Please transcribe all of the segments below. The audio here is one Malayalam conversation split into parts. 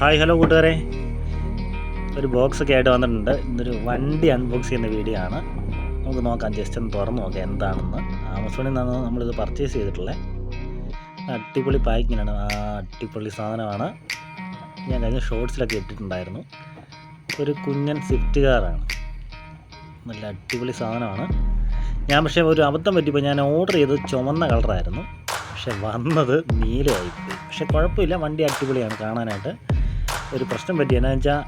ഹായ് ഹലോ കൂട്ടുകാരെ, ഒരു ബോക്സൊക്കെ ആയിട്ട് വന്നിട്ടുണ്ട്. ഇന്നൊരു വണ്ടി അൺബോക്സ് ചെയ്യുന്ന വീഡിയോ ആണ്. നമുക്ക് നോക്കാം, ജസ്റ്റ് ഒന്ന് തുറന്ന് നോക്കാം എന്താണെന്ന്. ആമസോണിൽ നിന്നാണ് നമ്മളിത് പർച്ചേസ് ചെയ്തിട്ടുള്ളത്. അടിപൊളി പാക്കിങ്ങാണ്, അടിപൊളി സാധനമാണ്. ഞാൻ കഴിഞ്ഞ ഷോർട്സിലൊക്കെ ഇട്ടിട്ടുണ്ടായിരുന്നു. ഒരു കുഞ്ഞൻ സ്വിഫ്റ്റ് കാറാണ്, നല്ല അടിപൊളി സാധനമാണ്. ഞാൻ പക്ഷേ ഒരു അബദ്ധം പറ്റിയപ്പോൾ ഞാൻ ഓർഡർ ചെയ്തത് ചുവന്ന കളറായിരുന്നു, പക്ഷെ വന്നത് നീലമായിപ്പോയി. പക്ഷെ കുഴപ്പമില്ല, വണ്ടി അടിപൊളിയാണ് കാണാനായിട്ട്. ഒരു പ്രശ്നം പറ്റി, എന്നാന്ന് വെച്ചാൽ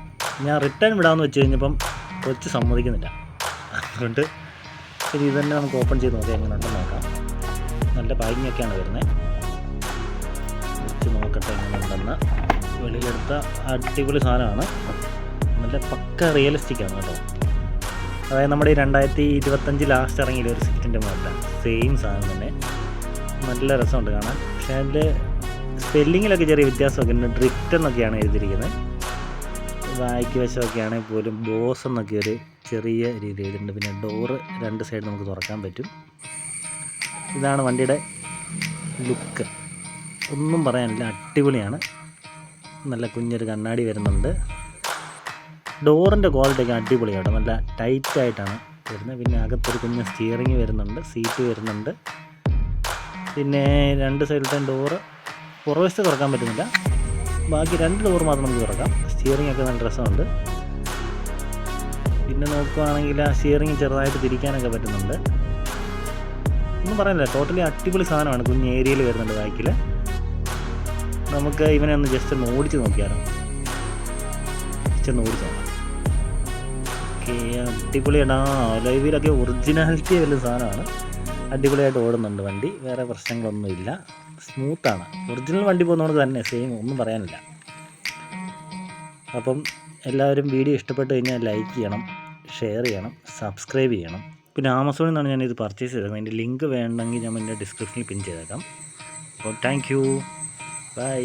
ഞാൻ റിട്ടേൺ വിടാമെന്ന് വെച്ച് കഴിഞ്ഞപ്പം കൊച്ച് സമ്മതിക്കുന്നില്ല. അതുകൊണ്ട് ശരി, ഇത് തന്നെ നമുക്ക് ഓപ്പൺ ചെയ്ത് നോക്കാം, എങ്ങനെ ഉണ്ടെന്ന് നോക്കാം. നല്ല പാക്കിങ്ങൊക്കെയാണ് വരുന്നത്. വെച്ച് നോക്കട്ടെ എങ്ങനെ ഉണ്ടെന്ന്. വെളിയിലെടുത്ത അടിപൊളി സാധനമാണ്, നല്ല പക്ക റിയലിസ്റ്റിക്കാണ് കേട്ടോ. അതായത് നമ്മുടെ ഈ 2025 ലാസ്റ്റ് ഇറങ്ങിയില്ല ഒരു സ്വിഫ്റ്റിൻ്റെ മോഡലാണ്, സെയിം സാധനം തന്നെ. നല്ല രസമുണ്ട് കാണാൻ. പക്ഷേ അതിൽ സ്പെല്ലിങ്ങിലൊക്കെ ചെറിയ വ്യത്യാസമൊക്കെ ഉണ്ട്. ഡ്രിഫ്റ്റ് എന്നൊക്കെയാണ് എഴുതിയിരിക്കുന്നത്. വായിക്ക് വശമൊക്കെ ആണെങ്കിൽ പോലും ബോസ് എന്നൊക്കെ ഒരു ചെറിയ രീതി എഴുതിയിട്ടുണ്ട്. പിന്നെ ഡോറ് രണ്ട് സൈഡ് നമുക്ക് തുറക്കാൻ പറ്റും. ഇതാണ് വണ്ടിയുടെ ലുക്ക്, ഒന്നും പറയാനില്ല, അടിപൊളിയാണ്. നല്ല കുഞ്ഞൊരു കണ്ണാടി വരുന്നുണ്ട്. ഡോറിൻ്റെ ക്വാളിറ്റിയൊക്കെ അടിപൊളിയാണ്, നല്ല ടൈറ്റായിട്ടാണ് വരുന്നത്. പിന്നെ അകത്തൊരു കുഞ്ഞ് സ്റ്റിയറിങ് വരുന്നുണ്ട്, സീറ്റ് വരുന്നുണ്ട്. പിന്നെ രണ്ട് സൈഡിലത്തെ ഡോറ് പുറവശത്ത് തുറക്കാൻ പറ്റുന്നില്ല, ബാക്കി രണ്ട് ഡോർ മാത്രം നമുക്ക് തുറക്കാം. സ്റ്റിയറിംഗ് ഒക്കെ നല്ല രസമുണ്ട്. പിന്നെ നോക്കുകയാണെങ്കിൽ ആ സ്റ്റിയറിംഗ് ചെറുതായിട്ട് തിരിക്കാനൊക്കെ പറ്റുന്നുണ്ട്. ഒന്നും പറയാനില്ല, ടോട്ടലി അടിപൊളി സാധനമാണ്. കുഞ്ഞ് ഏരിയയിൽ വരുന്നുണ്ട് ബാക്കിൽ. നമുക്ക് ഇവനെ ഒന്ന് ജസ്റ്റ് ഒന്ന് ഓടിച്ച് നോക്കിയാലോ, ജസ്റ്റ് ഒന്ന് ഓടിച്ച് നോക്കാം. ഓക്കെ, അടിപൊളിയാണ്. ലൈവിലൊക്കെ ഒറിജിനാലിറ്റി വരുന്ന സാധനമാണ്. അടിപൊളിയായിട്ട് ഓടുന്നുണ്ട് വണ്ടി, വേറെ പ്രശ്നങ്ങളൊന്നുമില്ല, സ്മൂത്താണ്. ഒറിജിനൽ വണ്ടി പോകുന്നതുകൊണ്ട് തന്നെ സെയിം, ഒന്നും പറയാനില്ല. അപ്പം എല്ലാവരും വീഡിയോ ഇഷ്ടപ്പെട്ട് കഴിഞ്ഞാൽ ലൈക്ക് ചെയ്യണം, ഷെയർ ചെയ്യണം, സബ്സ്ക്രൈബ് ചെയ്യണം. പിന്നെ ആമസോണിൽ നിന്നാണ് ഞാനിത് പർച്ചേസ് ചെയ്തത്. അതിൻ്റെ ലിങ്ക് വേണമെങ്കിൽ ഞാൻ എൻ്റെ ഡിസ്ക്രിപ്ഷനിൽ പിൻ ചെയ്തേക്കാം. അപ്പോൾ താങ്ക് യു, ബൈ.